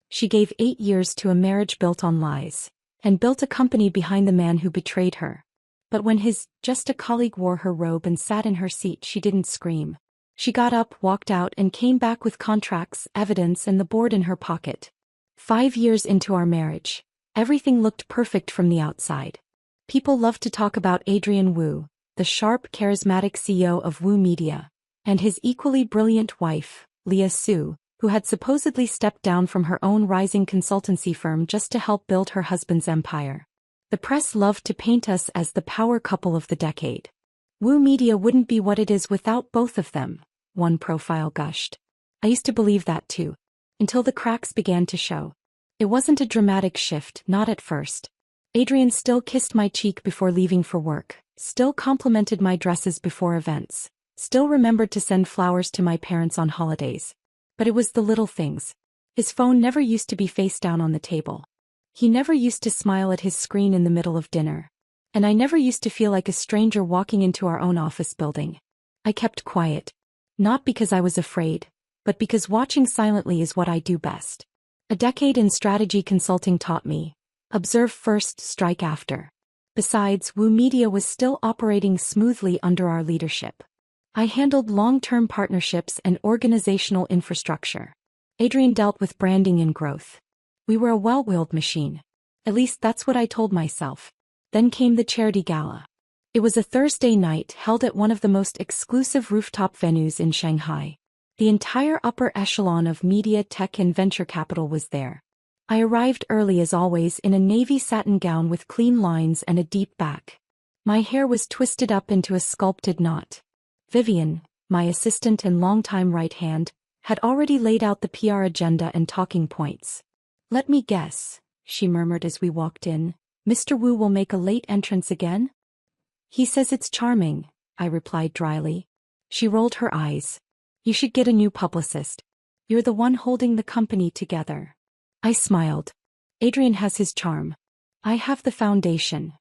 She gave 8 years to a marriage built on lies, and built a company behind the man who betrayed her. But when his just a colleague wore her robe and sat in her seat, she didn't scream. She got up, walked out, and came back with contracts, evidence, and the board in her pocket. 5 years into our marriage, everything looked perfect from the outside. People loved to talk about Adrian Wu, the sharp, charismatic CEO of Wu Media, and his equally brilliant wife, Leah Su, who had supposedly stepped down from her own rising consultancy firm just to help build her husband's empire. The press loved to paint us as the power couple of the decade. Wu Media wouldn't be what it is without both of them, one profile gushed. I used to believe that too, until the cracks began to show. It wasn't a dramatic shift, not at first. Adrian still kissed my cheek before leaving for work, still complimented my dresses before events, still remembered to send flowers to my parents on holidays. But it was the little things. His phone never used to be face down on the table. He never used to smile at his screen in the middle of dinner. And I never used to feel like a stranger walking into our own office building. I kept quiet. Not because I was afraid, but because watching silently is what I do best. A decade in strategy consulting taught me, observe first, strike after. Besides, Wu Media was still operating smoothly under our leadership. I handled long-term partnerships and organizational infrastructure. Adrian dealt with branding and growth. We were a well-oiled machine. At least that's what I told myself. Then came the charity gala. It was a Thursday night held at one of the most exclusive rooftop venues in Shanghai. The entire upper echelon of media, tech, and venture capital was there. I arrived early as always in a navy satin gown with clean lines and a deep back. My hair was twisted up into a sculpted knot. Vivian, my assistant and longtime right hand, had already laid out the PR agenda and talking points. "Let me guess," she murmured as we walked in, "Mr. Wu will make a late entrance again?" "He says it's charming," I replied dryly. She rolled her eyes. "You should get a new publicist. You're the one holding the company together." I smiled. Adrian has his charm. I have the foundation.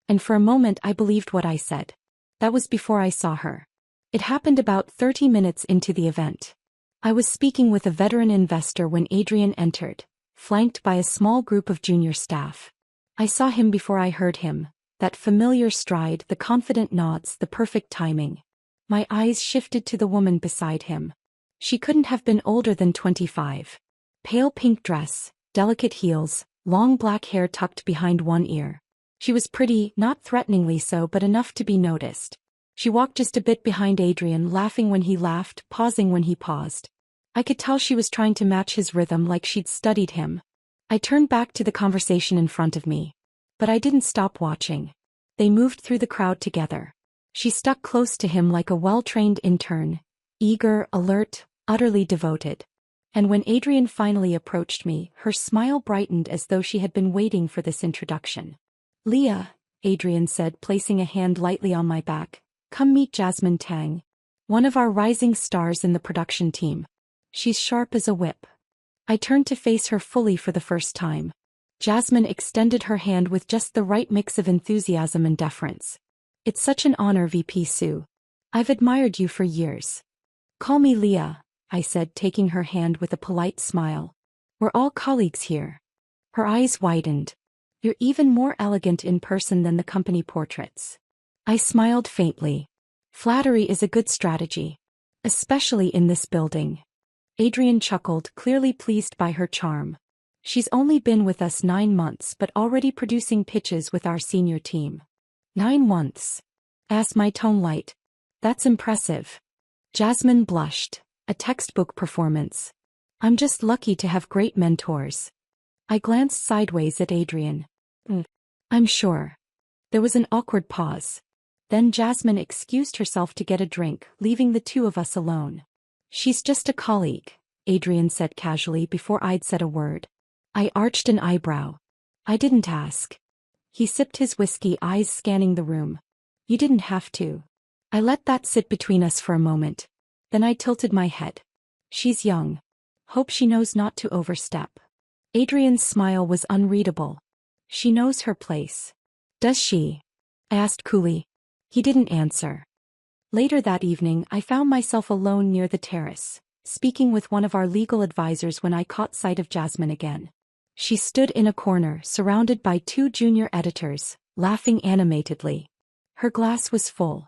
And for a moment I believed what I said. That was before I saw her. It happened about 30 minutes into the event. I was speaking with a veteran investor when Adrian entered, flanked by a small group of junior staff. I saw him before I heard him, that familiar stride, the confident nods, the perfect timing. My eyes shifted to the woman beside him. She couldn't have been older than 25. Pale pink dress, delicate heels, long black hair tucked behind one ear. She was pretty, not threateningly so, but enough to be noticed. She walked just a bit behind Adrian, laughing when he laughed, pausing when he paused. I could tell she was trying to match his rhythm like she'd studied him. I turned back to the conversation in front of me. But I didn't stop watching. They moved through the crowd together. She stuck close to him like a well-trained intern, eager, alert, utterly devoted. And when Adrian finally approached me, her smile brightened as though she had been waiting for this introduction. "Leah," Adrian said, placing a hand lightly on my back, "come meet Jasmin Tang, one of our rising stars in the production team. She's sharp as a whip." I turned to face her fully for the first time. Jasmin extended her hand with just the right mix of enthusiasm and deference. "It's such an honor, VP Su. I've admired you for years." "Call me Leah," I said, taking her hand with a polite smile. "We're all colleagues here." Her eyes widened. "You're even more elegant in person than the company portraits." I smiled faintly. Flattery is a good strategy. Especially in this building. Adrian chuckled, clearly pleased by her charm. "She's only been with us 9 months but already producing pitches with our senior team." 9 months? Asked, my tone light. "That's impressive." Jasmin blushed. "A textbook performance. I'm just lucky to have great mentors." I glanced sideways at Adrian. "I'm sure." There was an awkward pause. Then Jasmin excused herself to get a drink, leaving the two of us alone. "She's just a colleague," Adrian said casually before I'd said a word. I arched an eyebrow. "I didn't ask." He sipped his whiskey, eyes scanning the room. "You didn't have to." I let that sit between us for a moment. Then I tilted my head. "She's young. Hope she knows not to overstep." Adrian's smile was unreadable. "She knows her place." "Does she?" I asked coolly. He didn't answer. Later that evening I found myself alone near the terrace, speaking with one of our legal advisors when I caught sight of Jasmin again. She stood in a corner, surrounded by 2 junior editors, laughing animatedly. Her glass was full.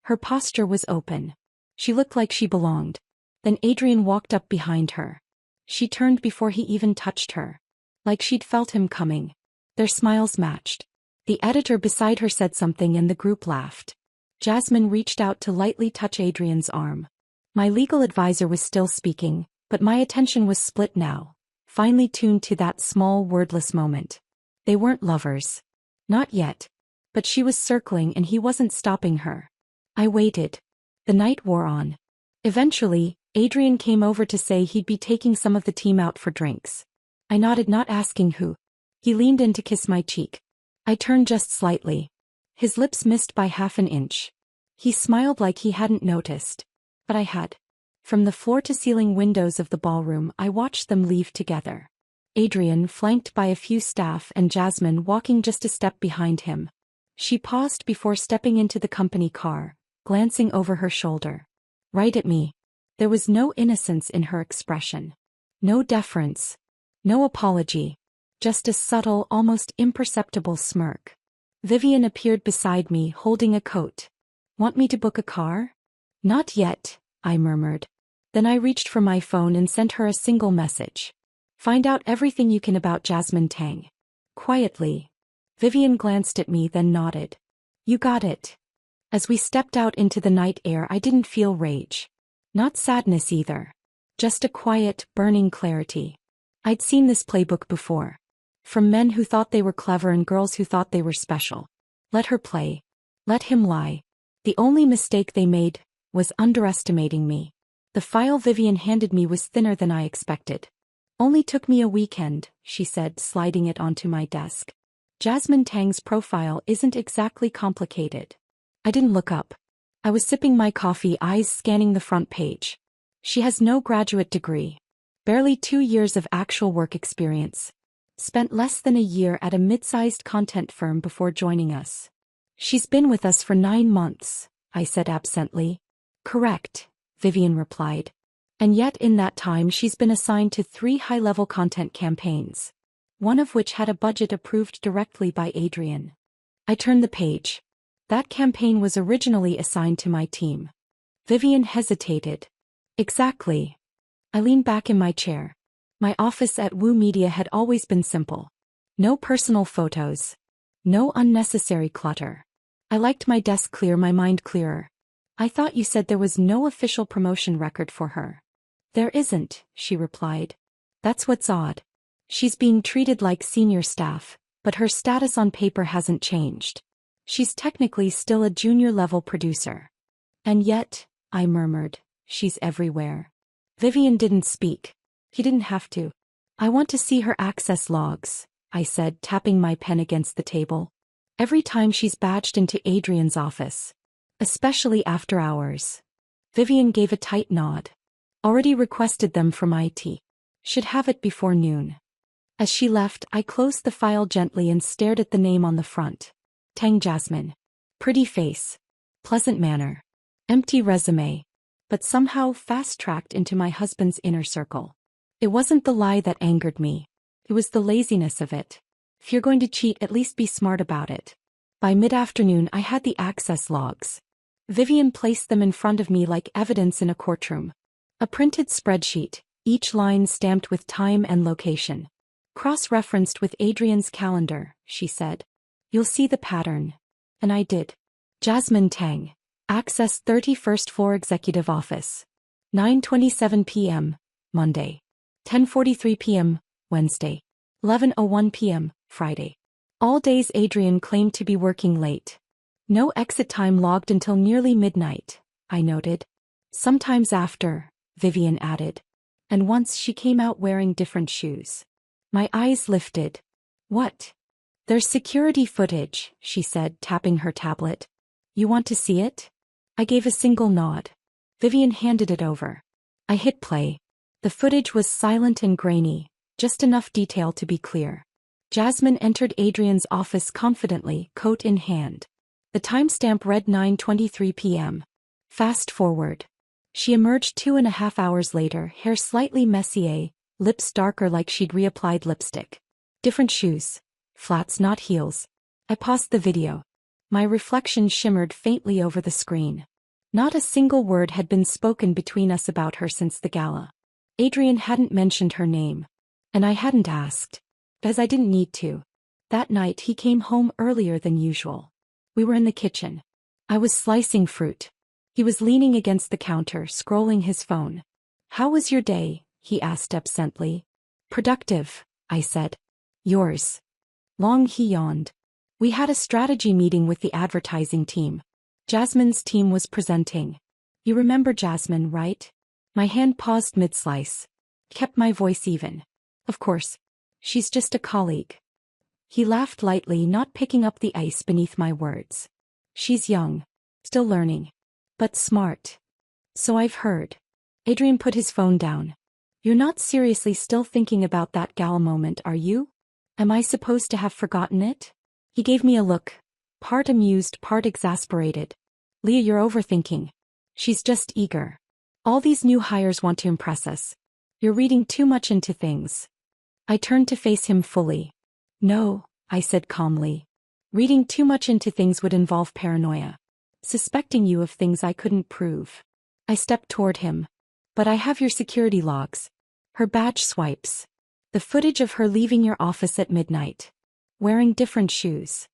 Her posture was open. She looked like she belonged. Then Adrian walked up behind her. She turned before he even touched her. Like she'd felt him coming. Their smiles matched. The editor beside her said something and the group laughed. Jasmin reached out to lightly touch Adrian's arm. My legal advisor was still speaking, but my attention was split now, finely tuned to that small wordless moment. They weren't lovers. Not yet. But she was circling and he wasn't stopping her. I waited. The night wore on. Eventually, Adrian came over to say he'd be taking some of the team out for drinks. I nodded, not asking who. He leaned in to kiss my cheek. I turned just slightly. His lips missed by half an inch. He smiled like he hadn't noticed. But I had. From the floor-to-ceiling windows of the ballroom, I watched them leave together. Adrian flanked by a few staff and Jasmin walking just a step behind him. She paused before stepping into the company car, glancing over her shoulder. Right at me. There was no innocence in her expression. No deference. No apology. Just a subtle, almost imperceptible smirk. Vivian appeared beside me, holding a coat. Want me to book a car? Not yet, I murmured. Then I reached for my phone and sent her a single message. Find out everything you can about Jasmin Tang. Quietly. Vivian glanced at me, then nodded. You got it. As we stepped out into the night air, I didn't feel rage. Not sadness either. Just a quiet, burning clarity. I'd seen this playbook before. From men who thought they were clever and girls who thought they were special. Let her play. Let him lie. The only mistake they made was underestimating me. The file Vivian handed me was thinner than I expected. Only took me a weekend, she said, sliding it onto my desk. Jasmin Tang's profile isn't exactly complicated. I didn't look up. I was sipping my coffee, eyes scanning the front page. She has no graduate degree. Barely 2 years of actual work experience. Spent less than a year at a mid-sized content firm before joining us. She's been with us for 9 months, I said absently. Correct, Vivian replied. And yet in that time she's been assigned to 3 high-level content campaigns. One of which had a budget approved directly by Adrian. I turned the page. That campaign was originally assigned to my team. Vivian hesitated. Exactly. I leaned back in my chair. My office at Woo Media had always been simple. No personal photos. No unnecessary clutter. I liked my desk clear, my mind clearer. I thought you said there was no official promotion record for her. There isn't, she replied. That's what's odd. She's being treated like senior staff, but her status on paper hasn't changed. She's technically still a junior-level producer. And yet, I murmured, she's everywhere. Vivian didn't speak. He didn't have to. I want to see her access logs, I said, tapping my pen against the table. Every time she's badged into Adrian's office. Especially after hours. Vivian gave a tight nod. Already requested them from IT. Should have it before noon. As she left, I closed the file gently and stared at the name on the front. Tang Jasmin. Pretty face. Pleasant manner. Empty resume. But somehow fast-tracked into my husband's inner circle. It wasn't the lie that angered me. It was the laziness of it. If you're going to cheat, at least be smart about it. By mid-afternoon, I had the access logs. Vivian placed them in front of me like evidence in a courtroom. A printed spreadsheet, each line stamped with time and location. Cross-referenced with Adrian's calendar, she said. You'll see the pattern. And I did. Jasmin Tang. Access 31st floor executive office. 9:27 p.m., Monday. 10:43 p.m., Wednesday. 11:01 p.m., Friday. All days Adrian claimed to be working late. No exit time logged until nearly midnight, I noted. Sometimes after, Vivian added. And once she came out wearing different shoes. My eyes lifted. What? There's security footage, she said, tapping her tablet. You want to see it? I gave a single nod. Vivian handed it over. I hit play. The footage was silent and grainy, just enough detail to be clear. Jasmin entered Adrian's office confidently, coat in hand. The timestamp read 9:23 p.m. Fast forward. She emerged 2.5 hours later, hair slightly messier, lips darker like she'd reapplied lipstick. Different shoes. Flats, not heels. I paused the video. My reflection shimmered faintly over the screen. Not a single word had been spoken between us about her since the gala. Adrian hadn't mentioned her name. And I hadn't asked. Because I didn't need to. That night he came home earlier than usual. We were in the kitchen. I was slicing fruit. He was leaning against the counter, scrolling his phone. "How was your day?" he asked absently. "Productive," I said. "Yours?" Long, he yawned. "We had a strategy meeting with the advertising team. Jasmin's team was presenting. You remember Jasmin, right?" My hand paused mid-slice. Kept my voice even. "Of course. She's just a colleague." He laughed lightly, not picking up the ice beneath my words. "She's young. Still learning. But smart." "So I've heard." Adrian put his phone down. "You're not seriously still thinking about that gala moment, are you? Am I supposed to have forgotten it?" He gave me a look. Part amused, part exasperated. "Leah, you're overthinking. She's just eager. All these new hires want to impress us. You're reading too much into things." I turned to face him fully. "No," I said calmly. "Reading too much into things would involve paranoia. Suspecting you of things I couldn't prove." I stepped toward him. "But I have your security logs. Her badge swipes. The footage of her leaving your office at midnight. Wearing different shoes."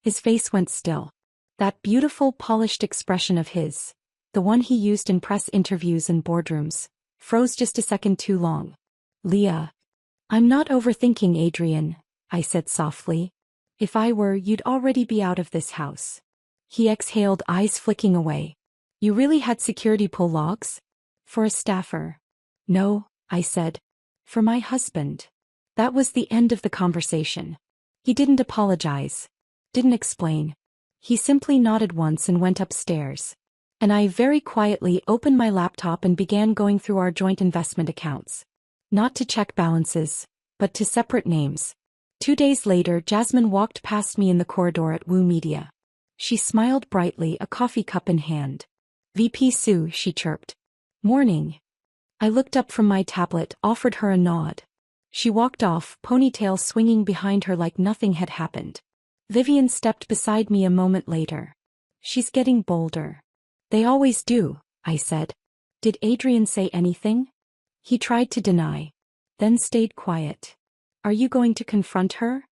His face went still. That beautiful, polished expression of his, the one he used in press interviews and boardrooms, froze just a second too long. "Leah." "I'm not overthinking, Adrian," I said softly. "If I were, you'd already be out of this house." He exhaled, eyes flicking away. "You really had security pull logs? For a staffer?" "No," I said. "For my husband." That was the end of the conversation. He didn't apologize. Didn't explain. He simply nodded once and went upstairs. And I very quietly opened my laptop and began going through our joint investment accounts. Not to check balances, but to separate names. 2 days later, Jasmin walked past me in the corridor at Woo Media. She smiled brightly, a coffee cup in hand. "VP Sue," she chirped. "Morning." I looked up from my tablet, offered her a nod. She walked off, ponytail swinging behind her like nothing had happened. Vivian stepped beside me a moment later. "She's getting bolder." "They always do," I said. "Did Adrian say anything?" He tried to deny. Then stayed quiet. "Are you going to confront her?"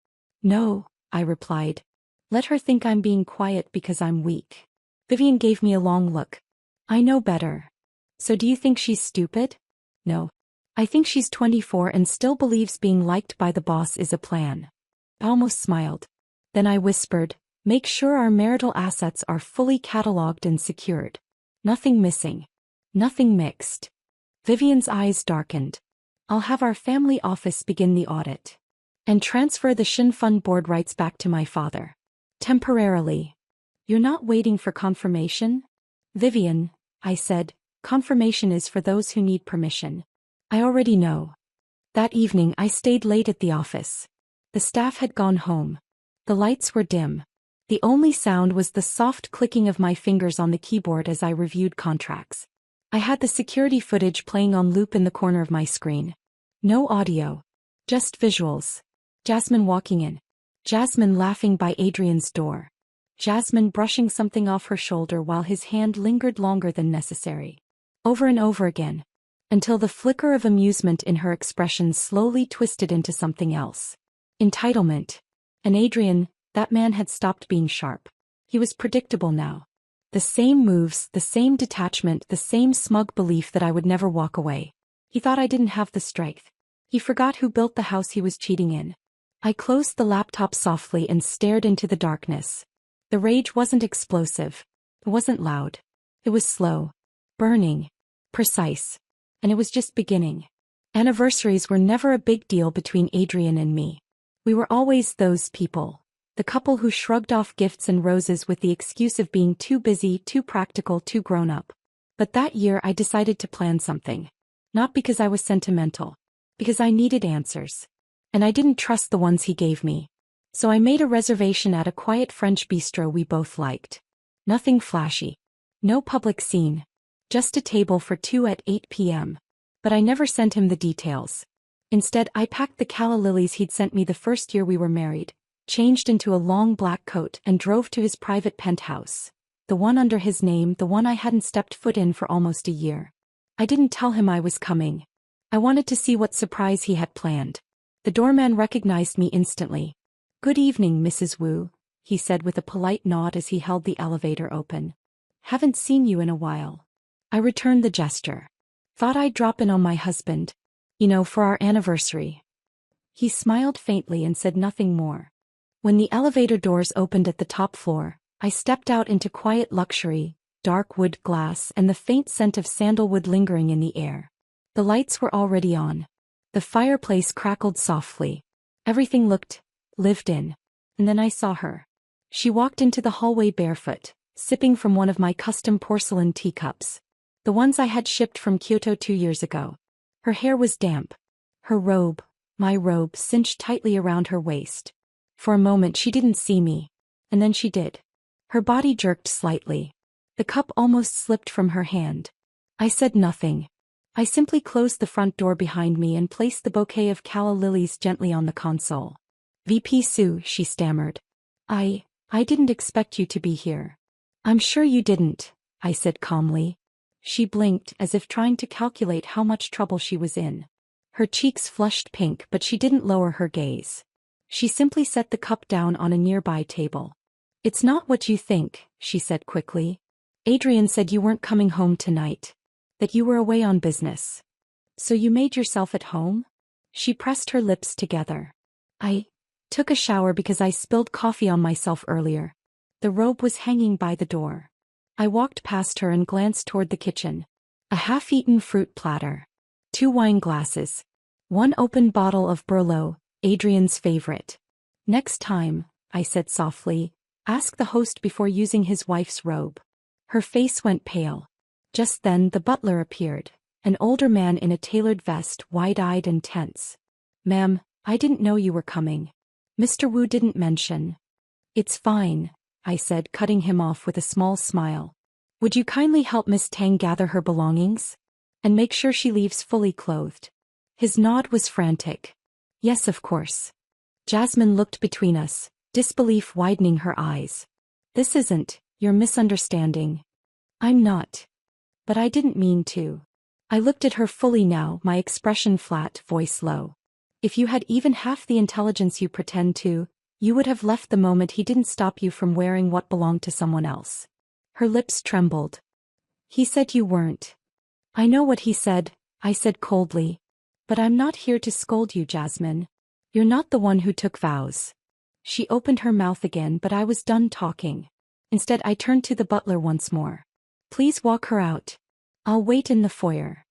"No," I replied. "Let her think I'm being quiet because I'm weak." Vivian gave me a long look. "I know better." "So do you think she's stupid?" "No. I think she's 24 and still believes being liked by the boss is a plan." I almost smiled. Then I whispered, "Make sure our marital assets are fully cataloged and secured. Nothing missing. Nothing mixed." Vivian's eyes darkened. "I'll have our family office begin the audit. And transfer the Shin Fund board rights back to my father. Temporarily." "You're not waiting for confirmation?" "Vivian," I said, "confirmation is for those who need permission. I already know." That evening I stayed late at the office. The staff had gone home. The lights were dim. The only sound was the soft clicking of my fingers on the keyboard as I reviewed contracts. I had the security footage playing on loop in the corner of my screen. No audio. Just visuals. Jasmin walking in. Jasmin laughing by Adrian's door. Jasmin brushing something off her shoulder while his hand lingered longer than necessary. Over and over again. Until the flicker of amusement in her expression slowly twisted into something else. Entitlement. And Adrian, that man had stopped being sharp. He was predictable now. The same moves, the same detachment, the same smug belief that I would never walk away. He thought I didn't have the strength. He forgot who built the house he was cheating in. I closed the laptop softly and stared into the darkness. The rage wasn't explosive. It wasn't loud. It was slow. Burning. Precise. And it was just beginning. Anniversaries were never a big deal between Adrian and me. We were always those people. The couple who shrugged off gifts and roses with the excuse of being too busy, too practical, too grown up. But that year I decided to plan something. Not because I was sentimental. Because I needed answers. And I didn't trust the ones he gave me. So I made a reservation at a quiet French bistro we both liked. Nothing flashy. No public scene. Just a table for two at 8 p.m. But I never sent him the details. Instead, I packed the calla lilies he'd sent me the first year we were married, changed into a long black coat and drove to his private penthouse. The one under his name, the one I hadn't stepped foot in for almost a year. I didn't tell him I was coming. I wanted to see what surprise he had planned. The doorman recognized me instantly. "Good evening, Mrs. Wu," he said with a polite nod as he held the elevator open. "Haven't seen you in a while." I returned the gesture. "Thought I'd drop in on my husband. For our anniversary." He smiled faintly and said nothing more. When the elevator doors opened at the top floor, I stepped out into quiet luxury, dark wood glass and the faint scent of sandalwood lingering in the air. The lights were already on. The fireplace crackled softly. Everything looked lived in. And then I saw her. She walked into the hallway barefoot, sipping from one of my custom porcelain teacups. The ones I had shipped from Kyoto 2 years ago. Her hair was damp. Her robe, my robe, cinched tightly around her waist. For a moment she didn't see me. And then she did. Her body jerked slightly. The cup almost slipped from her hand. I said nothing. I simply closed the front door behind me and placed the bouquet of calla lilies gently on the console. "VP Sue," she stammered. I didn't expect you to be here." "I'm sure you didn't," I said calmly. She blinked as if trying to calculate how much trouble she was in. Her cheeks flushed pink, but she didn't lower her gaze. She simply set the cup down on a nearby table. "It's not what you think," she said quickly. "Adrian said you weren't coming home tonight. That you were away on business. So you made yourself at home?" She pressed her lips together. "I took a shower because I spilled coffee on myself earlier." The robe was hanging by the door. I walked past her and glanced toward the kitchen. A half-eaten fruit platter. 2 wine glasses. 1 open bottle of Merlot, Adrian's favorite. "Next time," I said softly, "ask the host before using his wife's robe." Her face went pale. Just then the butler appeared, an older man in a tailored vest, wide-eyed and tense. "Ma'am, I didn't know you were coming. Mr. Wu didn't mention." "It's fine," I said, cutting him off with a small smile. "Would you kindly help Miss Tang gather her belongings? And make sure she leaves fully clothed?" His nod was frantic. "Yes, of course." Jasmin looked between us, disbelief widening her eyes. "This isn't, you're misunderstanding." "I'm not. But I didn't mean to." I looked at her fully now, my expression flat, voice low. "If you had even half the intelligence you pretend to, you would have left the moment he didn't stop you from wearing what belonged to someone else." Her lips trembled. "He said you weren't." "I know what he said," I said coldly. "But I'm not here to scold you, Jasmin. You're not the one who took vows." She opened her mouth again, but I was done talking. Instead, I turned to the butler once more. "Please walk her out. I'll wait in the foyer."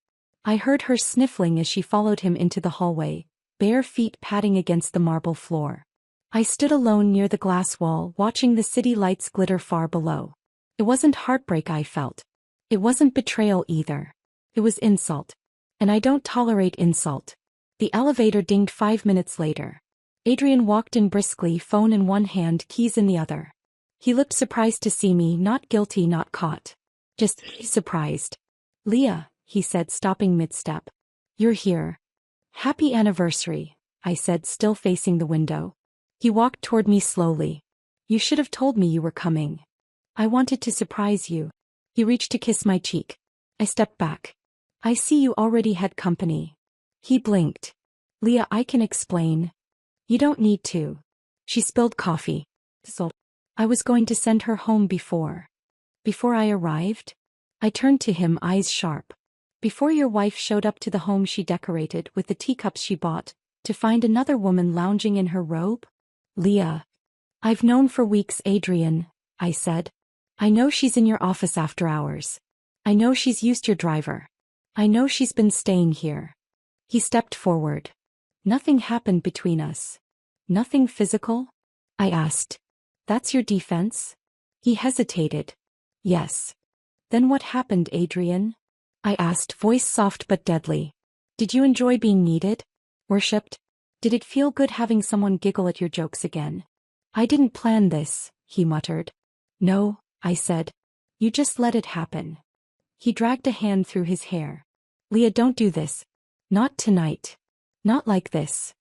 I heard her sniffling as she followed him into the hallway, bare feet padding against the marble floor. I stood alone near the glass wall, watching the city lights glitter far below. It wasn't heartbreak I felt. It wasn't betrayal either. It was insult. And I don't tolerate insult. The elevator dinged 5 minutes later. Adrian walked in briskly, phone in one hand, keys in the other. He looked surprised to see me, not guilty, not caught. Just surprised. "Leah," he said, stopping mid-step. "You're here." "Happy anniversary," I said, still facing the window. He walked toward me slowly. "You should have told me you were coming. I wanted to surprise you." He reached to kiss my cheek. I stepped back. "I see you already had company." He blinked. "Leah, I can explain." "You don't need to." She spilled coffee. So I was going to send her home before I arrived? I turned to him, eyes sharp. "Before your wife showed up to the home she decorated with the teacups she bought, to find another woman lounging in her robe?" "Leah." "I've known for weeks, Adrian," I said. "I know she's in your office after hours. I know she's used your driver. I know she's been staying here." He stepped forward. "Nothing happened between us." "Nothing physical?" I asked. "That's your defense?" He hesitated. "Yes." "Then what happened, Adrian?" I asked, voice soft but deadly. "Did you enjoy being needed? Worshipped? Did it feel good having someone giggle at your jokes again?" "I didn't plan this," he muttered. "No," I said. "You just let it happen." He dragged a hand through his hair. Leah, don't do this. Not tonight. Not like this.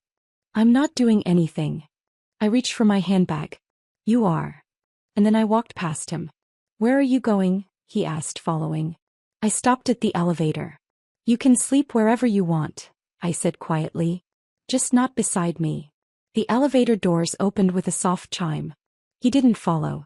I'm not doing anything. I reached for my handbag. You are. And then I walked past him. Where are you going? He asked, following. I stopped at the elevator. You can sleep wherever you want, I said quietly. Just not beside me. The elevator doors opened with a soft chime. He didn't follow.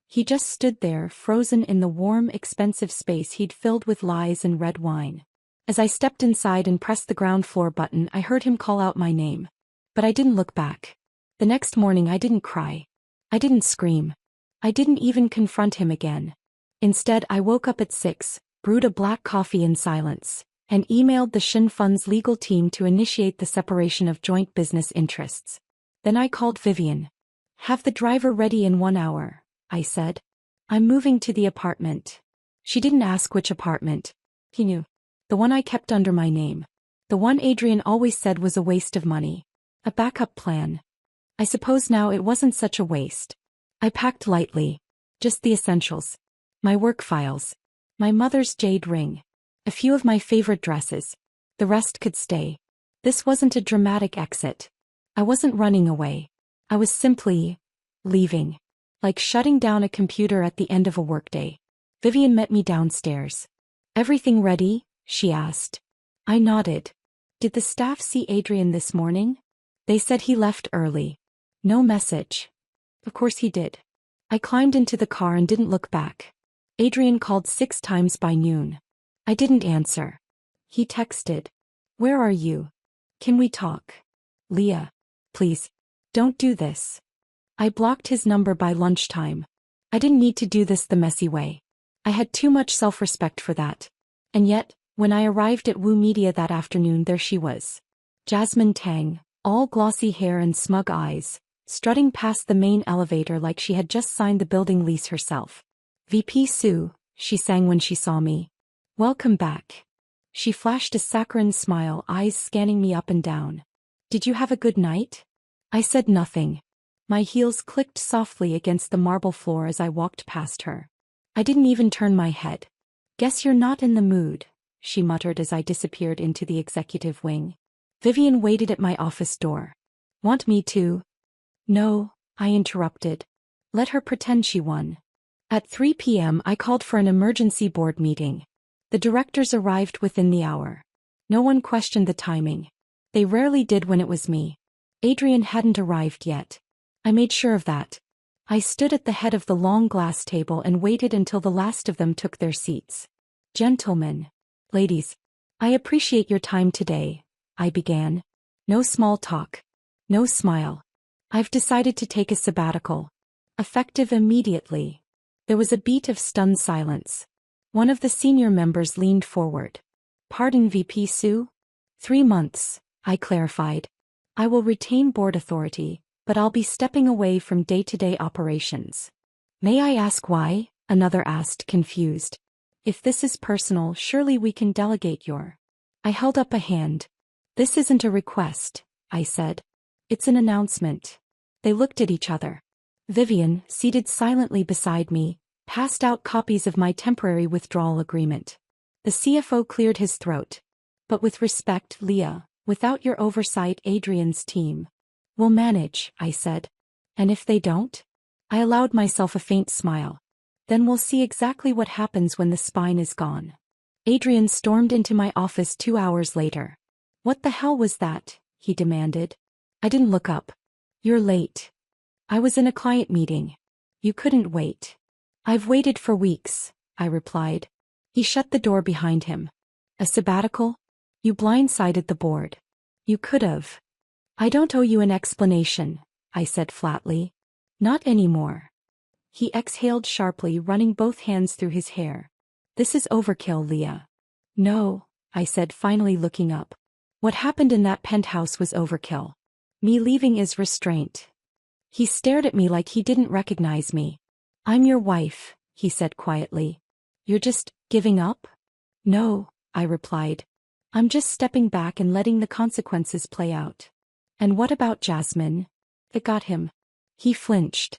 He just stood there, frozen in the warm, expensive space he'd filled with lies and red wine. As I stepped inside and pressed the ground floor button, I heard him call out my name. But I didn't look back. The next morning I didn't cry. I didn't scream. I didn't even confront him again. Instead, I woke up at 6, brewed a black coffee in silence, and emailed the Shin Fund's legal team to initiate the separation of joint business interests. Then I called Vivian. Have the driver ready in 1 hour, I said. I'm moving to the apartment. She didn't ask which apartment. He knew. The one I kept under my name. The one Adrian always said was a waste of money. A backup plan. I suppose now it wasn't such a waste. I packed lightly. Just the essentials. My work files. My mother's jade ring. A few of my favorite dresses. The rest could stay. This wasn't a dramatic exit. I wasn't running away. I was simply leaving. Like shutting down a computer at the end of a workday. Vivian met me downstairs. Everything ready? She asked. I nodded. Did the staff see Adrian this morning? They said he left early. No message. Of course he did. I climbed into the car and didn't look back. Adrian called 6 times by noon. I didn't answer. He texted. Where are you? Can we talk? Leah. Please. Don't do this. I blocked his number by lunchtime. I didn't need to do this the messy way. I had too much self-respect for that. And yet, when I arrived at Woo Media that afternoon, there she was. Jasmin Tang, all glossy hair and smug eyes, strutting past the main elevator like she had just signed the building lease herself. VP Sue, she sang when she saw me. Welcome back. She flashed a saccharine smile, eyes scanning me up and down. Did you have a good night? I said nothing. My heels clicked softly against the marble floor as I walked past her. I didn't even turn my head. Guess you're not in the mood, she muttered as I disappeared into the executive wing. Vivian waited at my office door. Want me to? No, I interrupted. Let her pretend she won. At 3 p.m. I called for an emergency board meeting. The directors arrived within the hour. No one questioned the timing. They rarely did when it was me. Adrian hadn't arrived yet. I made sure of that. I stood at the head of the long glass table and waited until the last of them took their seats. Gentlemen. Ladies. I appreciate your time today, I began. No small talk. No smile. I've decided to take a sabbatical. Effective immediately. There was a beat of stunned silence. One of the senior members leaned forward. Pardon, VP Sue? 3 months, I clarified. I will retain board authority, but I'll be stepping away from day-to-day operations. May I ask why? Another asked, confused. If this is personal, surely we can delegate your... I held up a hand. This isn't a request, I said. It's an announcement. They looked at each other. Vivian, seated silently beside me, passed out copies of my temporary withdrawal agreement. The CFO cleared his throat. But with respect, Leah, without your oversight, Adrian's team will manage, I said. And if they don't? I allowed myself a faint smile. Then we'll see exactly what happens when the spine is gone. Adrian stormed into my office 2 hours later. What the hell was that? He demanded. I didn't look up. You're late. I was in a client meeting. You couldn't wait. I've waited for weeks, I replied. He shut the door behind him. A sabbatical? You blindsided the board. You could've. I don't owe you an explanation, I said flatly. Not anymore. He exhaled sharply, running both hands through his hair. This is overkill, Leah. No, I said, finally looking up. What happened in that penthouse was overkill. Me leaving is restraint. He stared at me like he didn't recognize me. I'm your wife, he said quietly. You're just giving up? No, I replied. I'm just stepping back and letting the consequences play out. And what about Jasmin? It got him. He flinched.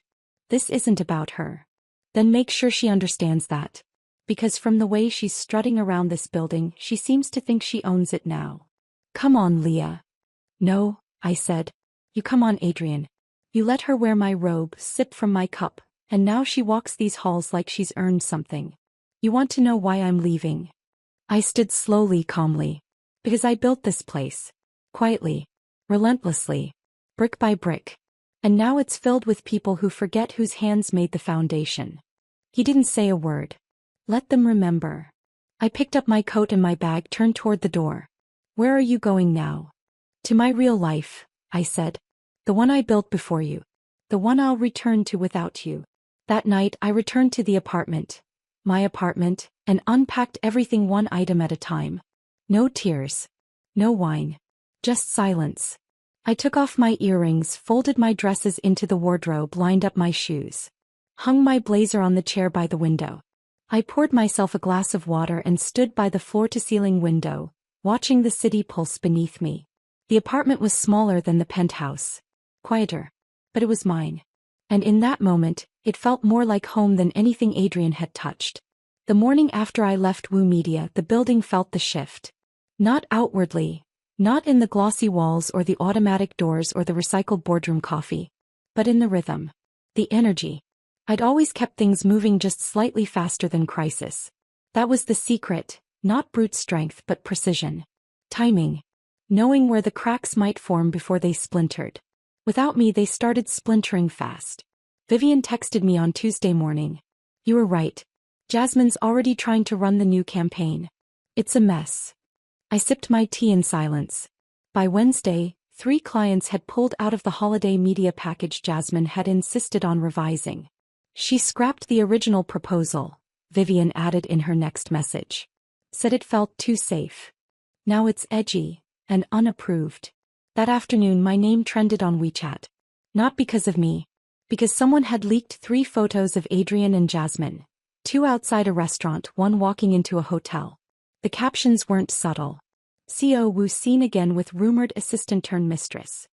This isn't about her. Then make sure she understands that. Because from the way she's strutting around this building, she seems to think she owns it now. Come on, Leah. No, I said. You come on, Adrian. You let her wear my robe, sip from my cup, and now she walks these halls like she's earned something. You want to know why I'm leaving? I stood slowly, calmly. Because I built this place. Quietly. Relentlessly. Brick by brick. And now it's filled with people who forget whose hands made the foundation. He didn't say a word. Let them remember. I picked up my coat and my bag, turned toward the door. Where are you going now? To my real life, I said. The one I built before you. The one I'll return to without you. That night I returned to the apartment. My apartment, and unpacked everything one item at a time. No tears. No wine. Just silence. I took off my earrings, folded my dresses into the wardrobe, lined up my shoes. Hung my blazer on the chair by the window. I poured myself a glass of water and stood by the floor-to-ceiling window, watching the city pulse beneath me. The apartment was smaller than the penthouse. Quieter. But it was mine. And in that moment, it felt more like home than anything Adrian had touched. The morning after I left Woo Media, the building felt the shift. Not outwardly. Not in the glossy walls or the automatic doors or the recycled boardroom coffee. But in the rhythm. The energy. I'd always kept things moving just slightly faster than crisis. That was the secret, not brute strength but precision. Timing. Knowing where the cracks might form before they splintered. Without me they started splintering fast. Vivian texted me on Tuesday morning. You were right. Jasmine's already trying to run the new campaign. It's a mess. I sipped my tea in silence. By Wednesday, 3 clients had pulled out of the holiday media package Jasmine had insisted on revising. She scrapped the original proposal, Vivian added in her next message. Said it felt too safe. Now it's edgy and unapproved. That afternoon my name trended on WeChat. Not because of me. Because someone had leaked 3 photos of Adrian and Jasmin. 2 outside a restaurant, 1 walking into a hotel. The captions weren't subtle. CO Wu seen again with rumored assistant-turned-mistress.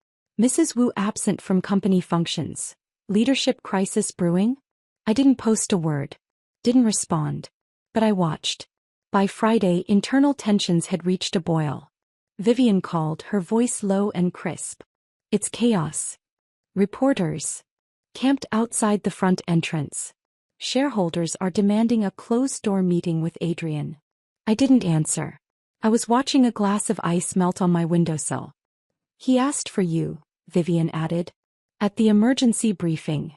Mrs. Wu absent from company functions. Leadership crisis brewing? I didn't post a word. Didn't respond. But I watched. By Friday, internal tensions had reached a boil. Vivian called, her voice low and crisp. It's chaos. Reporters. Camped outside the front entrance. Shareholders are demanding a closed-door meeting with Adrian. I didn't answer. I was watching a glass of ice melt on my windowsill. He asked for you, Vivian added. At the emergency briefing.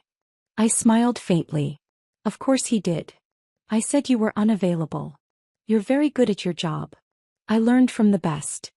I smiled faintly. Of course he did. I said you were unavailable. You're very good at your job. I learned from the best.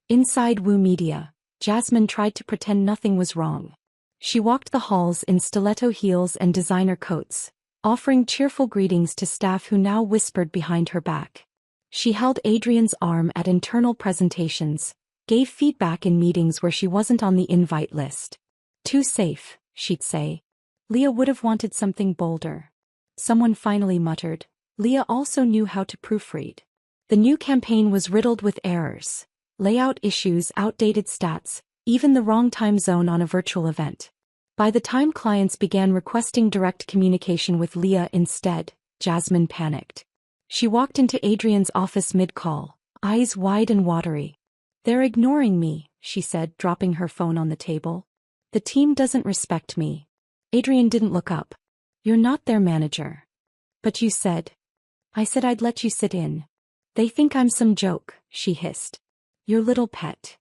Inside Woo Media, Jasmin tried to pretend nothing was wrong. She walked the halls in stiletto heels and designer coats, offering cheerful greetings to staff who now whispered behind her back. She held Adrian's arm at internal presentations, gave feedback in meetings where she wasn't on the invite list. Too safe, she'd say. Leah would have wanted something bolder. Someone finally muttered. Leah also knew how to proofread. The new campaign was riddled with errors. Layout issues, outdated stats, even the wrong time zone on a virtual event. By the time clients began requesting direct communication with Leah instead, Jasmin panicked. She walked into Adrian's office mid-call, eyes wide and watery. They're ignoring me, she said, dropping her phone on the table. The team doesn't respect me. Adrian didn't look up. You're not their manager. But you said. I said I'd let you sit in. They think I'm some joke, she hissed. Your little pet.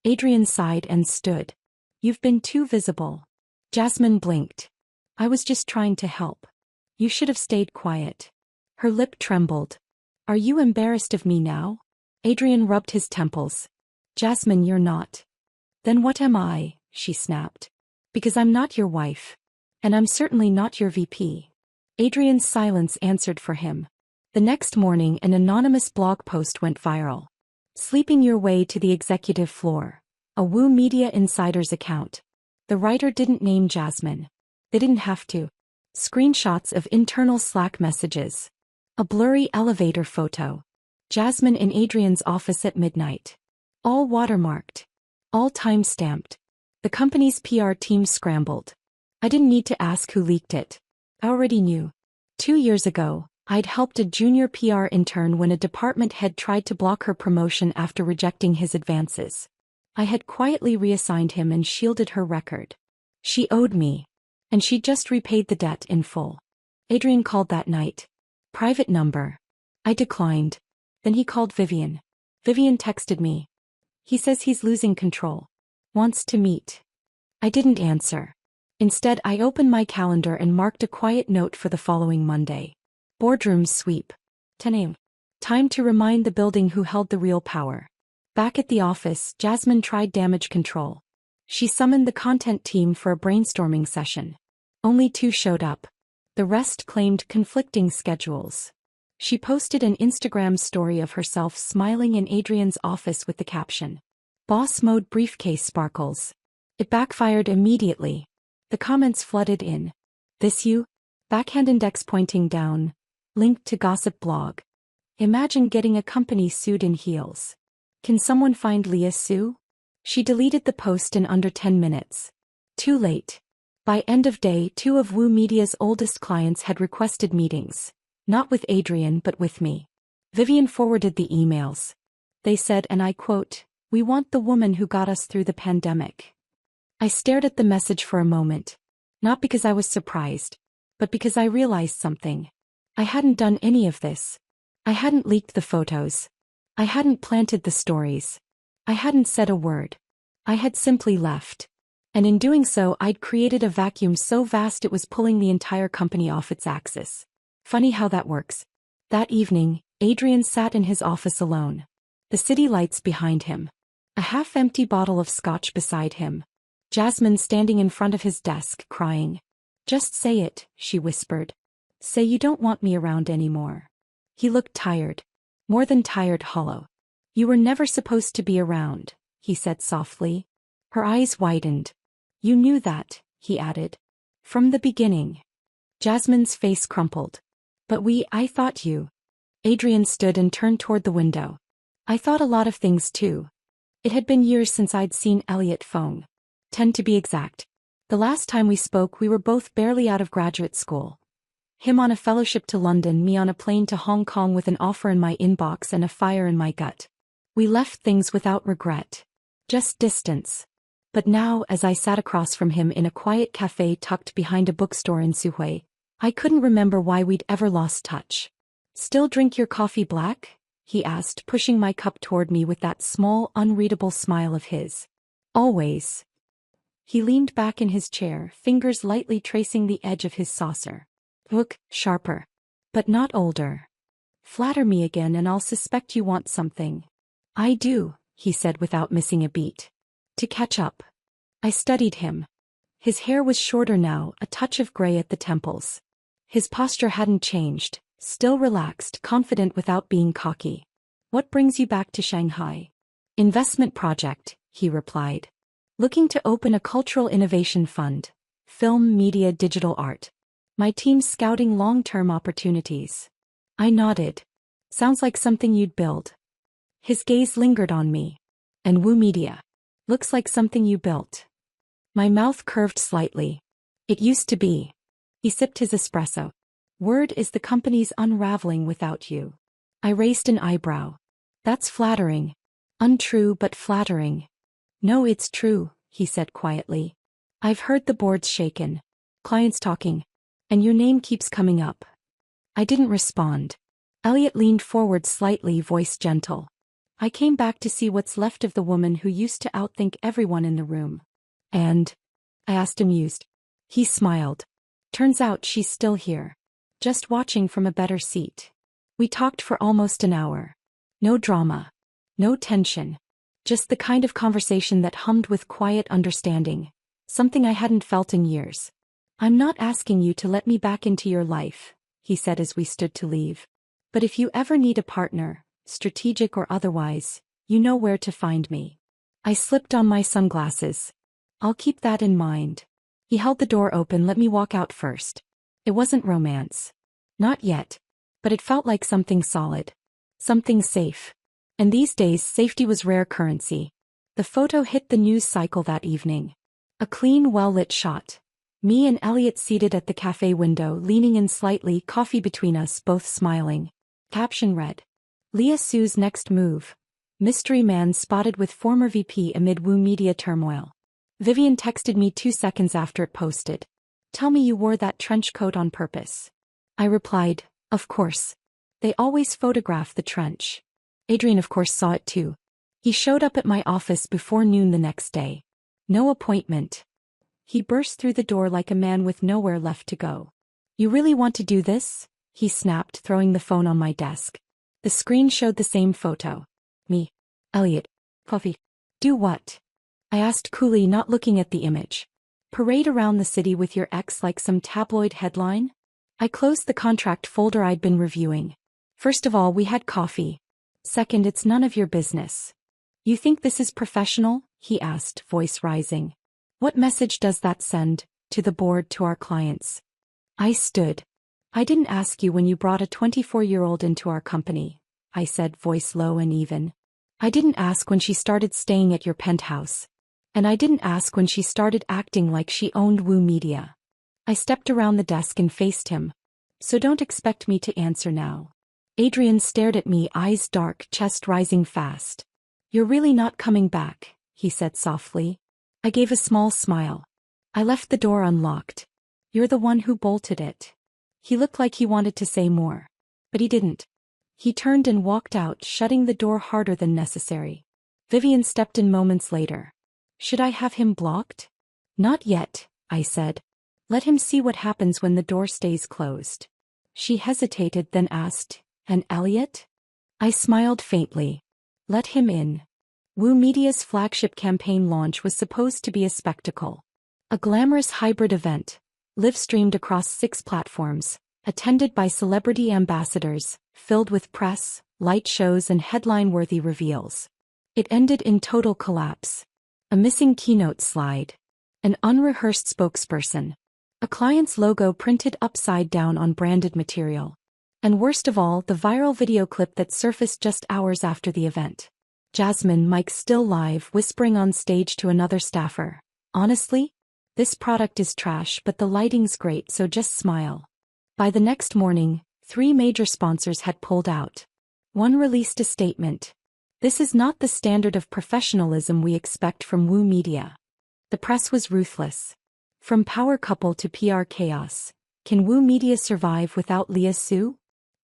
Adrian sighed and stood. You've been too visible. Jasmin blinked. I was just trying to help. You should have stayed quiet. Her lip trembled. Are you embarrassed of me now? Adrian rubbed his temples. Jasmin, you're not. Then what am I? She snapped. Because I'm not your wife. And I'm certainly not your VP. Adrian's silence answered for him. The next morning an anonymous blog post went viral. Sleeping your way to the executive floor. A Woo Media Insider's account. The writer didn't name Jasmin. They didn't have to. Screenshots of internal Slack messages. A blurry elevator photo. Jasmin in Adrian's office at midnight. All watermarked. All time-stamped. The company's PR team scrambled. I didn't need to ask who leaked it. I already knew. 2 years ago, I'd helped a junior PR intern when a department head tried to block her promotion after rejecting his advances. I had quietly reassigned him and shielded her record. She owed me. And she just repaid the debt in full. Adrian called that night. Private number. I declined. Then he called Vivian. Vivian texted me. He says he's losing control. Wants to meet. I didn't answer. Instead, I opened my calendar and marked a quiet note for the following Monday. Boardroom sweep. 10 a.m. Time to remind the building who held the real power. Back at the office, Jasmin tried damage control. She summoned the content team for a brainstorming session. Only 2 showed up. The rest claimed conflicting schedules. She posted an Instagram story of herself smiling in Adrian's office with the caption, "Boss mode briefcase sparkles." It backfired immediately. The comments flooded in. "This you?" Backhand index pointing down. Link to gossip blog. Imagine getting a company sued in heels. Can someone find Leah Sue? She deleted the post in under 10 minutes. Too late. By end of day, 2 of Woo Media's oldest clients had requested meetings. Not with Adrian but with me. Vivian forwarded the emails. They said, and I quote, "We want the woman who got us through the pandemic." I stared at the message for a moment. Not because I was surprised, but because I realized something. I hadn't done any of this. I hadn't leaked the photos. I hadn't planted the stories. I hadn't said a word. I had simply left. And in doing so, I'd created a vacuum so vast it was pulling the entire company off its axis. Funny how that works. That evening, Adrian sat in his office alone. The city lights behind him. A half-empty bottle of scotch beside him. Jasmin standing in front of his desk, crying. "Just say it," she whispered. "Say you don't want me around anymore." He looked tired. More than tired, hollow. "You were never supposed to be around," he said softly. Her eyes widened. "You knew that," he added. "From the beginning." Jasmin's face crumpled. "But I thought you." Adrian stood and turned toward the window. "I thought a lot of things too." It had been years since I'd seen Elliot Fong. 10 to be exact. The last time we spoke we were both barely out of graduate school. Him on a fellowship to London, me on a plane to Hong Kong with an offer in my inbox and a fire in my gut. We left things without regret. Just distance. But now, as I sat across from him in a quiet cafe tucked behind a bookstore in Suhui, I couldn't remember why we'd ever lost touch. "Still drink your coffee black?" he asked, pushing my cup toward me with that small, unreadable smile of his. "Always." He leaned back in his chair, fingers lightly tracing the edge of his saucer. "Look, sharper. But not older. Flatter me again and I'll suspect you want something." "I do," he said without missing a beat. "To catch up." I studied him. His hair was shorter now, a touch of gray at the temples. His posture hadn't changed, still relaxed, confident without being cocky. "What brings you back to Shanghai?" "Investment project," he replied. "Looking to open a cultural innovation fund. Film, media, digital art. My team's scouting long-term opportunities." I nodded. "Sounds like something you'd build." His gaze lingered on me. "And Woo Media. Looks like something you built." My mouth curved slightly. "It used to be." He sipped his espresso. "Word is the company's unraveling without you." I raised an eyebrow. "That's flattering." "Untrue but flattering." "No, it's true," he said quietly. "I've heard the boards shaken. Clients talking. And your name keeps coming up." I didn't respond. Elliot leaned forward slightly, voice gentle. "I came back to see what's left of the woman who used to outthink everyone in the room." "And?" I asked, amused. He smiled. "Turns out she's still here. Just watching from a better seat." We talked for almost an hour. No drama. No tension. Just the kind of conversation that hummed with quiet understanding. Something I hadn't felt in years. "I'm not asking you to let me back into your life," he said as we stood to leave. "But if you ever need a partner, strategic or otherwise, you know where to find me." I slipped on my sunglasses. "I'll keep that in mind." He held the door open, let me walk out first. It wasn't romance. Not yet. But it felt like something solid. Something safe. And these days, safety was rare currency. The photo hit the news cycle that evening. A clean, well-lit shot. Me and Elliot seated at the cafe window, leaning in slightly, coffee between us, both smiling. Caption read: Leah Sue's next move. Mystery man spotted with former VP amid Woo media turmoil. Vivian texted me 2 seconds after it posted. Tell me you wore that trench coat on purpose. I replied, of course. They always photograph the trench. Adrian of course saw it too. He showed up at my office before noon the next day. No appointment. He burst through the door like a man with nowhere left to go. You really want to do this? He snapped, throwing the phone on my desk. The screen showed the same photo. Me. Elliot. Puffy. Do what? I asked coolly, not looking at the image. Parade around the city with your ex like some tabloid headline? I closed the contract folder I'd been reviewing. First of all, we had coffee. Second, it's none of your business. You think this is professional? He asked, voice rising. What message does that send, to the board, to our clients? I stood. I didn't ask you when you brought a 24-year-old into our company, I said, voice low and even. I didn't ask when she started staying at your penthouse. And I didn't ask when she started acting like she owned Woo Media. I stepped around the desk and faced him. So don't expect me to answer now. Adrian stared at me, eyes dark, chest rising fast. You're really not coming back, he said softly. I gave a small smile. I left the door unlocked. You're the one who bolted it. He looked like he wanted to say more. But he didn't. He turned and walked out, shutting the door harder than necessary. Vivian stepped in moments later. Should I have him blocked? Not yet, I said. Let him see what happens when the door stays closed. She hesitated, then asked, and Elliot? I smiled faintly. Let him in. Woo Media's flagship campaign launch was supposed to be a spectacle. A glamorous hybrid event, live-streamed across 6 platforms, attended by celebrity ambassadors, filled with press, light shows and headline-worthy reveals. It ended in total collapse. A missing keynote slide. An unrehearsed spokesperson. A client's logo printed upside down on branded material. And worst of all, the viral video clip that surfaced just hours after the event. Jasmin, mic still live, whispering on stage to another staffer. Honestly? This product is trash, but the lighting's great, so just smile. By the next morning, 3 major sponsors had pulled out. One released a statement. This is not the standard of professionalism we expect from Woo Media. The press was ruthless. From power couple to PR chaos. Can Woo Media survive without Leah Sue?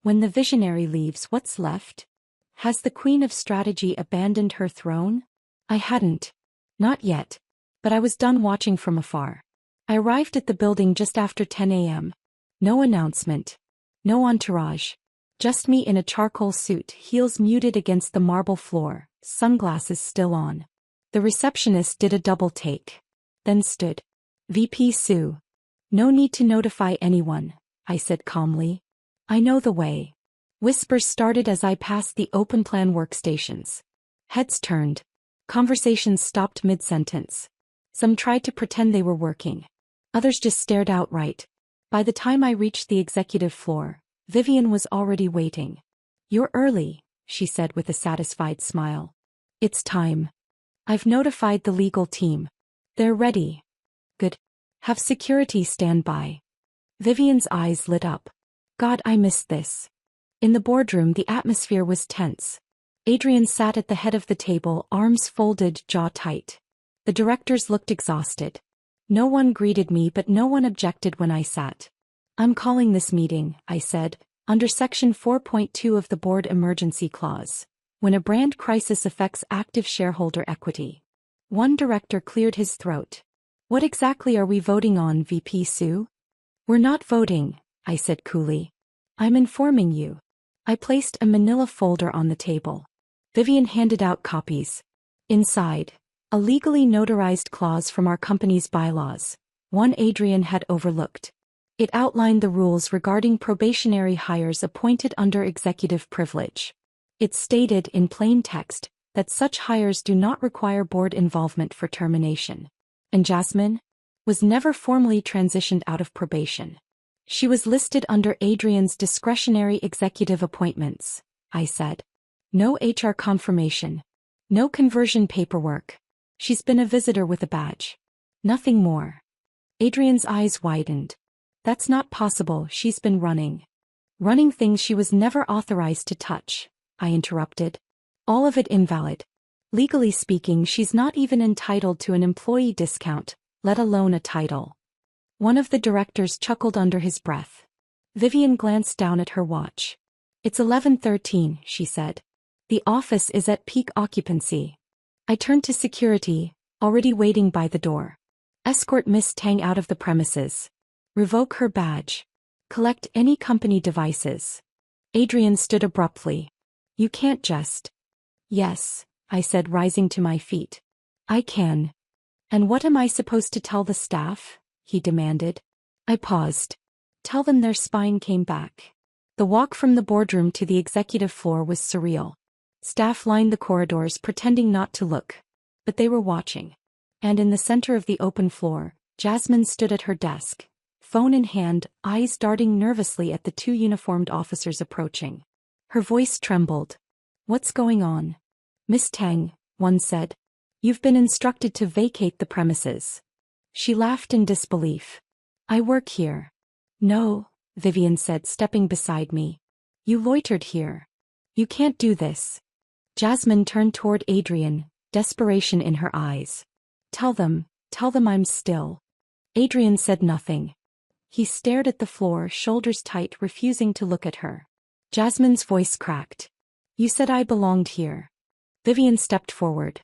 When the visionary leaves, what's left? Has the queen of strategy abandoned her throne? I hadn't. Not yet. But I was done watching from afar. I arrived at the building just after 10 a.m. No announcement. No entourage. Just me in a charcoal suit, heels muted against the marble floor, sunglasses still on. The receptionist did a double take. Then stood. VP Sue. No need to notify anyone, I said calmly. I know the way. Whispers started as I passed the open-plan workstations. Heads turned. Conversations stopped mid-sentence. Some tried to pretend they were working. Others just stared outright. By the time I reached the executive floor, Vivian was already waiting. You're early, she said with a satisfied smile. It's time. I've notified the legal team. They're ready. Good. Have security stand by. Vivian's eyes lit up. God, I missed this. In the boardroom, the atmosphere was tense. Adrian sat at the head of the table, arms folded, jaw tight. The directors looked exhausted. No one greeted me, but no one objected when I sat. I'm calling this meeting, I said, under Section 4.2 of the Board Emergency Clause, when a brand crisis affects active shareholder equity. One director cleared his throat. What exactly are we voting on, VP Sue? We're not voting, I said coolly. I'm informing you. I placed a manila folder on the table. Vivian handed out copies. Inside, a legally notarized clause from our company's bylaws, one Adrian had overlooked. It outlined the rules regarding probationary hires appointed under executive privilege. It stated in plain text that such hires do not require board involvement for termination. And Jasmin was never formally transitioned out of probation. She was listed under Adrian's discretionary executive appointments, I said. No HR confirmation. No conversion paperwork. She's been a visitor with a badge. Nothing more. Adrian's eyes widened. That's not possible, she's been running. Running things she was never authorized to touch, I interrupted. All of it invalid. Legally speaking, she's not even entitled to an employee discount, let alone a title. One of the directors chuckled under his breath. Vivian glanced down at her watch. It's 11:13, she said. The office is at peak occupancy. I turned to security, already waiting by the door. Escort Miss Tang out of the premises. Revoke her badge. Collect any company devices. Adrian stood abruptly. You can't just. Yes, I said, rising to my feet. I can. And what am I supposed to tell the staff? He demanded. I paused. Tell them their spine came back. The walk from the boardroom to the executive floor was surreal. Staff lined the corridors pretending not to look. But they were watching. And in the center of the open floor, Jasmin stood at her desk, phone in hand, eyes darting nervously at the two uniformed officers approaching. Her voice trembled. What's going on? Miss Tang, one said. You've been instructed to vacate the premises. She laughed in disbelief. I work here. No, Vivian said, stepping beside me. You loitered here. You can't do this. Jasmin turned toward Adrian, desperation in her eyes. Tell them I'm still. Adrian said nothing. He stared at the floor, shoulders tight, refusing to look at her. Jasmin's voice cracked. You said I belonged here. Vivian stepped forward.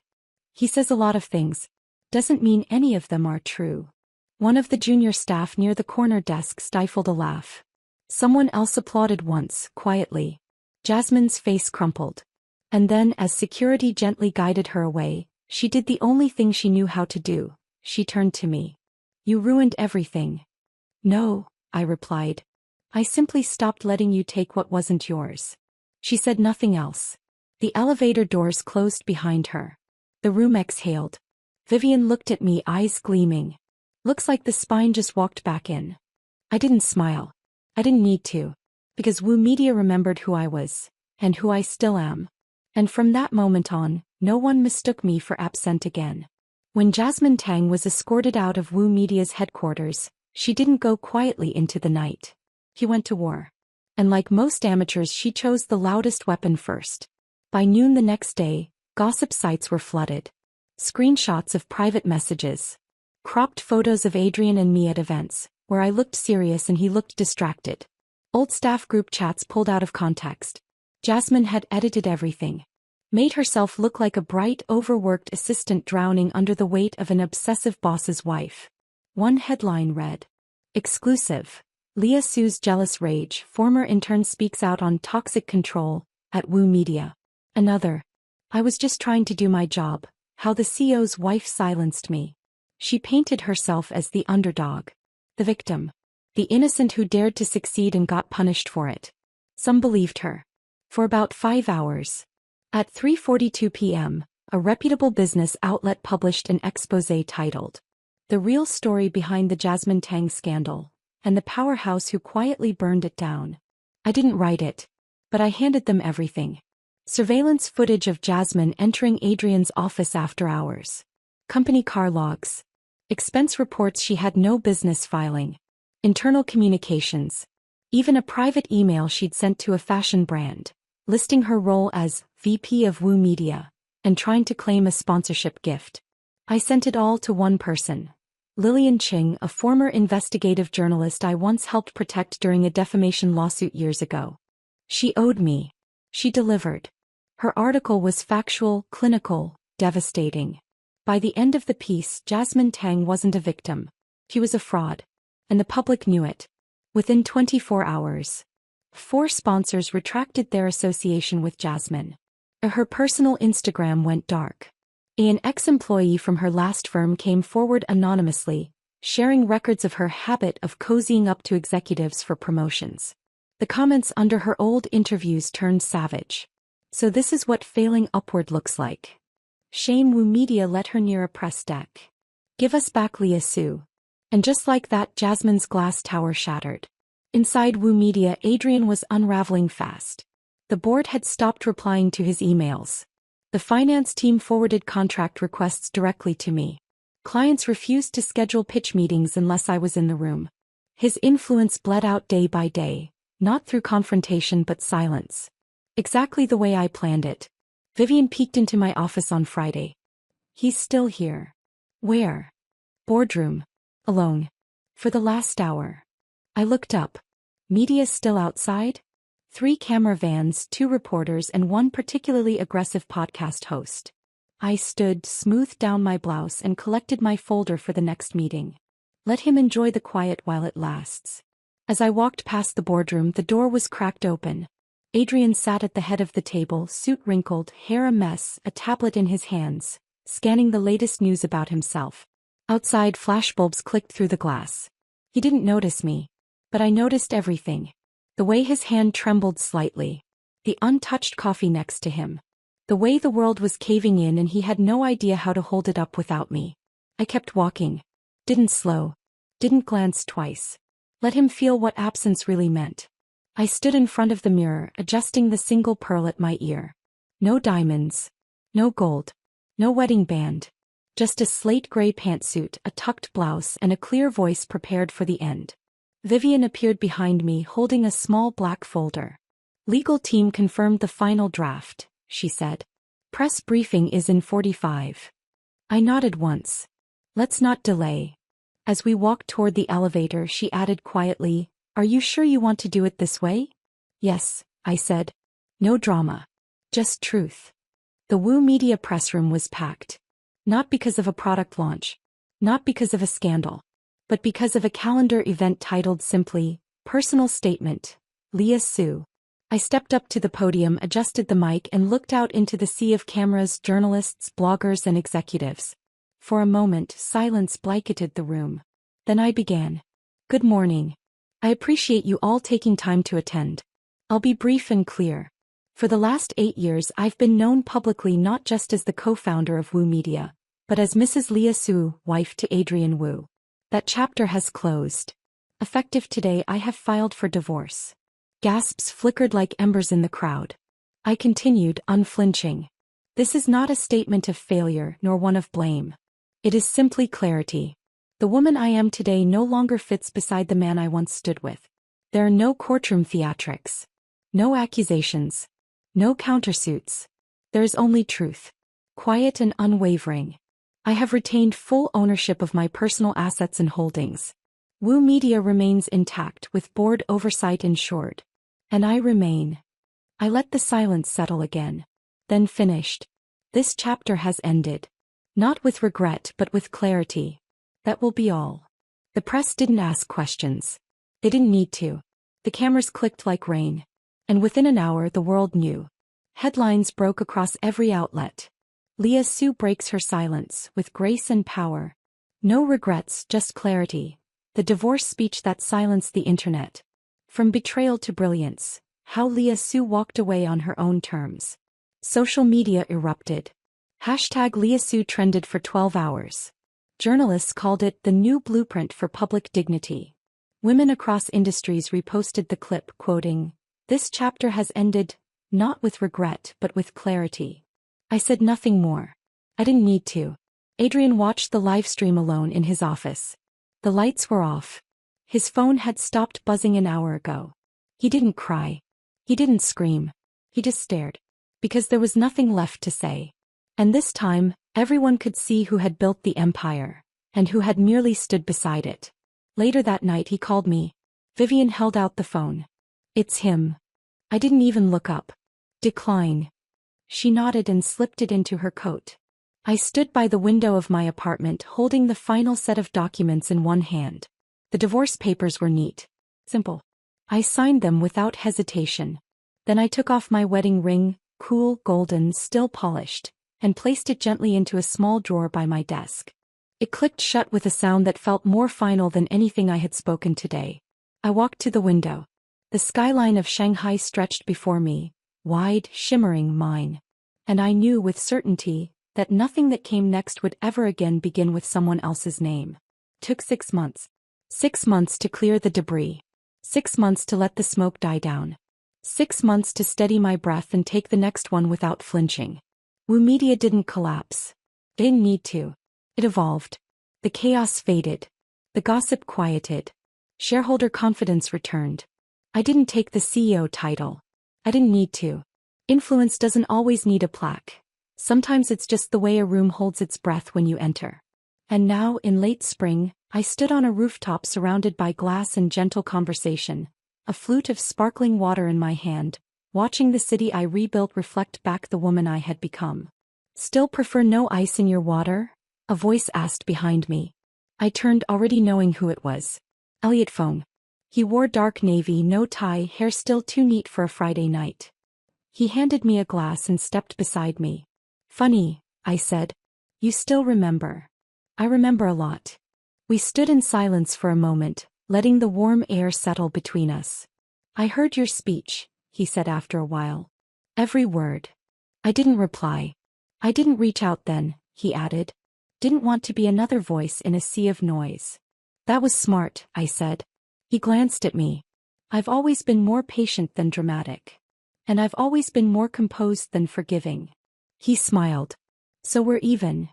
He says a lot of things. Doesn't mean any of them are true. One of the junior staff near the corner desk stifled a laugh. Someone else applauded once, quietly. Jasmin's face crumpled. And then, as security gently guided her away, she did the only thing she knew how to do. She turned to me. You ruined everything. No, I replied. I simply stopped letting you take what wasn't yours. She said nothing else. The elevator doors closed behind her. The room exhaled. Vivian looked at me, eyes gleaming. Looks like the spine just walked back in. I didn't smile. I didn't need to. Because Wu Media remembered who I was, and who I still am. And from that moment on, no one mistook me for absent again. When Jasmin Tang was escorted out of Wu Media's headquarters, she didn't go quietly into the night. He went to war. And like most amateurs, she chose the loudest weapon first. By noon the next day, gossip sites were flooded. Screenshots of private messages. Cropped photos of Adrian and me at events, where I looked serious and he looked distracted. Old staff group chats pulled out of context. Jasmin had edited everything. Made herself look like a bright, overworked assistant drowning under the weight of an obsessive boss's wife. One headline read, Exclusive. Leah Sue's jealous rage, former intern speaks out on toxic control, at Wu Media. Another. I was just trying to do my job, how the CEO's wife silenced me. She painted herself as the underdog. The victim. The innocent who dared to succeed and got punished for it. Some believed her. For about 5 hours. At 3:42 p.m., a reputable business outlet published an exposé titled, The Real Story Behind the Jasmin Tang Scandal, and the Powerhouse Who Quietly Burned It Down. I didn't write it. But I handed them everything. Surveillance footage of Jasmin entering Adrian's office after hours. Company car logs. Expense reports she had no business filing. Internal communications. Even a private email she'd sent to a fashion brand, listing her role as VP of Wu Media, and trying to claim a sponsorship gift. I sent it all to one person. Lillian Ching, a former investigative journalist I once helped protect during a defamation lawsuit years ago. She owed me. She delivered. Her article was factual, clinical, devastating. By the end of the piece, Jasmin Tang wasn't a victim. He was a fraud. And the public knew it. Within 24 hours. 4 sponsors retracted their association with Jasmin. Her personal Instagram went dark. An ex-employee from her last firm came forward anonymously, sharing records of her habit of cozying up to executives for promotions. The comments under her old interviews turned savage. So this is what failing upward looks like. Shame Wu Media let her near a press deck. Give us back Leah Sue. And just like that, Jasmin's glass tower shattered. Inside Wu Media, Adrian was unraveling fast. The board had stopped replying to his emails. The finance team forwarded contract requests directly to me. Clients refused to schedule pitch meetings unless I was in the room. His influence bled out day by day, not through confrontation but silence. Exactly the way I planned it. Vivian peeked into my office on Friday. He's still here. Where? Boardroom. Alone. For the last hour. I looked up. Media still outside? 3 camera vans, 2 reporters and 1 particularly aggressive podcast host. I stood, smoothed down my blouse and collected my folder for the next meeting. Let him enjoy the quiet while it lasts. As I walked past the boardroom, the door was cracked open. Adrian sat at the head of the table, suit wrinkled, hair a mess, a tablet in his hands, scanning the latest news about himself. Outside, flashbulbs clicked through the glass. He didn't notice me. But I noticed everything. The way his hand trembled slightly. The untouched coffee next to him. The way the world was caving in and he had no idea how to hold it up without me. I kept walking. Didn't slow. Didn't glance twice. Let him feel what absence really meant. I stood in front of the mirror, adjusting the single pearl at my ear. No diamonds. No gold. No wedding band. Just a slate gray pantsuit, a tucked blouse, and a clear voice prepared for the end. Vivian appeared behind me, holding a small black folder. Legal team confirmed the final draft, she said. Press briefing is in 45. I nodded once. Let's not delay. As we walked toward the elevator, she added quietly, "Are you sure you want to do it this way?" "Yes," I said. "No drama. Just truth." The Woo Media press room was packed. Not because of a product launch. Not because of a scandal. But because of a calendar event titled simply, Personal Statement, Leah Sue. I stepped up to the podium, adjusted the mic and looked out into the sea of cameras, journalists, bloggers and executives. For a moment, silence blanketed the room. Then I began. "Good morning. I appreciate you all taking time to attend. I'll be brief and clear. For the last 8 years I've been known publicly not just as the co-founder of Woo Media, but as Mrs. Leah Sue, wife to Adrian Woo. That chapter has closed. Effective today I have filed for divorce." Gasps flickered like embers in the crowd. I continued, unflinching. "This is not a statement of failure nor one of blame. It is simply clarity. The woman I am today no longer fits beside the man I once stood with. There are no courtroom theatrics. No accusations. No countersuits. There is only truth. Quiet and unwavering. I have retained full ownership of my personal assets and holdings. Woo Media remains intact with board oversight ensured. And I remain." I let the silence settle again. Then finished. "This chapter has ended. Not with regret but with clarity. That will be all." The press didn't ask questions. They didn't need to. The cameras clicked like rain. And within an hour the world knew. Headlines broke across every outlet. Leah Sue breaks her silence, with grace and power. No regrets, just clarity. The divorce speech that silenced the internet. From betrayal to brilliance, how Leah Sue walked away on her own terms. Social media erupted. Hashtag Leah Sue trended for 12 hours. Journalists called it the new blueprint for public dignity. Women across industries reposted the clip, quoting, "This chapter has ended, not with regret but with clarity." I said nothing more. I didn't need to. Adrian watched the live stream alone in his office. The lights were off. His phone had stopped buzzing an hour ago. He didn't cry. He didn't scream. He just stared. Because there was nothing left to say. And this time, everyone could see who had built the empire, and who had merely stood beside it. Later that night he called me. Vivian held out the phone. "It's him." I didn't even look up. "Decline." She nodded and slipped it into her coat. I stood by the window of my apartment holding the final set of documents in one hand. The divorce papers were neat. Simple. I signed them without hesitation. Then I took off my wedding ring, cool, golden, still polished, and placed it gently into a small drawer by my desk. It clicked shut with a sound that felt more final than anything I had spoken today. I walked to the window. The skyline of Shanghai stretched before me, wide, shimmering, mine. And I knew with certainty that nothing that came next would ever again begin with someone else's name. Took 6 months. 6 months to clear the debris. 6 months to let the smoke die down. 6 months to steady my breath and take the next one without flinching. Woo Media didn't collapse. It didn't need to. It evolved. The chaos faded. The gossip quieted. Shareholder confidence returned. I didn't take the CEO title. I didn't need to. Influence doesn't always need a plaque. Sometimes it's just the way a room holds its breath when you enter. And now, in late spring, I stood on a rooftop surrounded by glass and gentle conversation, a flute of sparkling water in my hand, watching the city I rebuilt reflect back the woman I had become. Still prefer no ice in your water? A voice asked behind me. I turned, already knowing who it was. Elliot Fong. He wore dark navy, no tie, hair still too neat for a Friday night. He handed me a glass and stepped beside me. Funny, I said. You still remember. I remember a lot. We stood in silence for a moment, letting the warm air settle between us. I heard your speech, he said after a while. Every word. I didn't reply. I didn't reach out then, he added. Didn't want to be another voice in a sea of noise. That was smart, I said. He glanced at me. I've always been more patient than dramatic. And I've always been more composed than forgiving. He smiled. So we're even.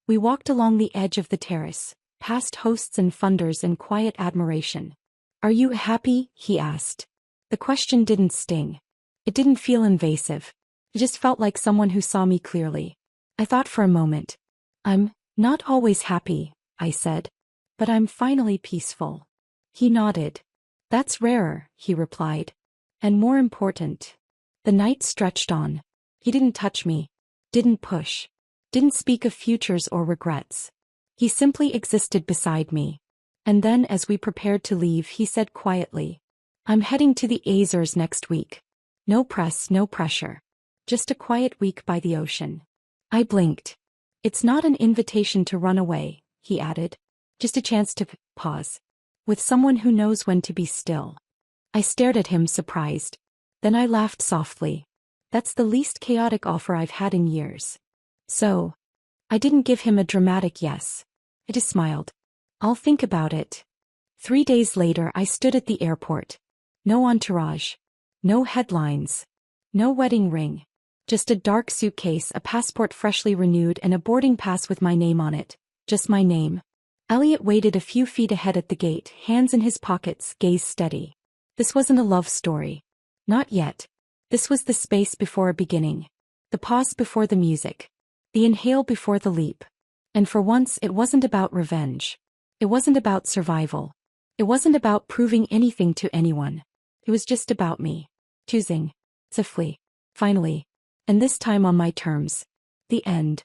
We walked along the edge of the terrace, past hosts and funders in quiet admiration. Are you happy? He asked. The question didn't sting. It didn't feel invasive. It just felt like someone who saw me clearly. I thought for a moment. I'm not always happy, I said. But I'm finally peaceful. He nodded. That's rarer, he replied. And more important. The night stretched on. He didn't touch me. Didn't push. Didn't speak of futures or regrets. He simply existed beside me. And then as we prepared to leave, he said quietly, I'm heading to the Azores next week. No press, no pressure. Just a quiet week by the ocean. I blinked. It's not an invitation to run away, he added. Just a chance to pause. With someone who knows when to be still. I stared at him, surprised. Then I laughed softly. That's the least chaotic offer I've had in years. So. I didn't give him a dramatic yes. I just smiled. I'll think about it. 3 days later I stood at the airport. No entourage. No headlines. No wedding ring. Just a dark suitcase, a passport freshly renewed, and a boarding pass with my name on it. Just my name. Elliot waited a few feet ahead at the gate, hands in his pockets, gaze steady. This wasn't a love story. Not yet. This was the space before a beginning. The pause before the music. The inhale before the leap. And for once it wasn't about revenge. It wasn't about survival. It wasn't about proving anything to anyone. It was just about me. Choosing. To flee. Finally. And this time on my terms. The end.